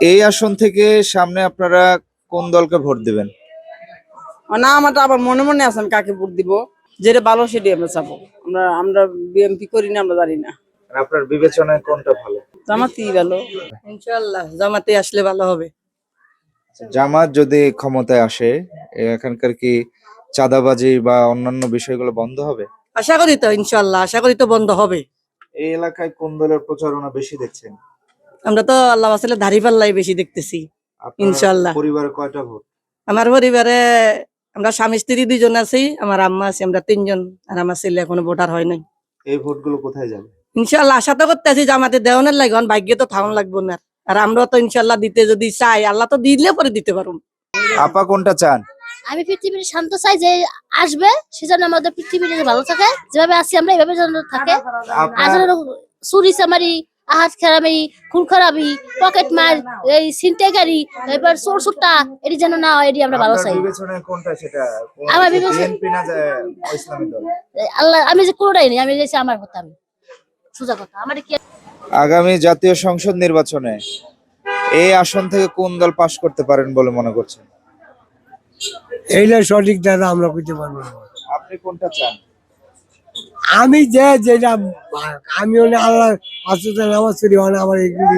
এই আসন থেকে সামনে আপনারা কোন দলকে ভোট দিবেন? না, আমার তো আবার মনে মনে আছেন কাকে ভোট দিব, যেটা ভালো সেটাই আমরা চাবো। আমরা বিএমপি করি না, আমরা জানি না। আর আপনার বিবেচনায় কোনটা ভালো? জামাতেই ভালো, ইনশাআল্লাহ জামাতে আসলে ভালো হবে। জামাত যদি ক্ষমতায় আসে, এখানকার কি চাঁদাবাজি বা অন্যান্য বিষয়গুলো বন্ধ হবে? আশা করি তো, ইনশাআল্লাহ আশা করি তো বন্ধ হবে। এই এলাকায় কোন দলের প্রচারণা বেশি দেখছেন? আমরা তো আল্লাহ আসলে দাঁড়িপাল্লাই বেশি দেখতেছি। আপনার ইনশাআল্লাহ পরিবারে কয়টা ভোট? আমার পরিবারে আমরা স্বামী স্ত্রী 2জন আছি, আমার আম্মা আছে, আমরা 3জন, আর আমার ছেলে এখনো ভোটার হয় নাই। এই ভোটগুলো কোথায় যাবে? ইনশাআল্লাহ আশা তো করতেছি জামাতে দেওয়ানের লাগে, ভাগ্যে তো থাউন লাগবো না। আর আমরা তো ইনশাআল্লাহ দিতে যদি চাই, আল্লাহ তো দিলে পরে দিতে পারুম। আপা কোনটা চান? আমি পৃথিবীর শান্ত চাই, যে আসবে সেজন্য আমাদের পৃথিবীটা ভালো থাকে, যেভাবে আছি আমরা এইভাবে যেন থাকে। আর যেন চুরি চামারি, আহাত খারামি, খুন খারাপি, পকেট মার, এই ছিনতাইকারী, এবার চোর সুট্টা, এটি যেন না হয়, এটি আমরা ভালো চাই। বিবেচনায় কোনটা সেটা? আমার বিবেচনা বিএনপি না যে ইসলামী দল? আল্লাহ, আমি যে কোনোটাই নেই, আমি যে আমার কথা, আমি সোজা কথা আমার কি। আগামী জাতীয় সংসদ নির্বাচনে এই আসন থেকে কোন দল পাশ করতে পারেন বলে মনে করছেন? এইটা সঠিক দাদা আমরা করতে পারবো না। আপনি কোনটা চান? আমি যেটা আমি হলে আল্লাহ আসতে নামাজ পড়ি, আমার এগুলি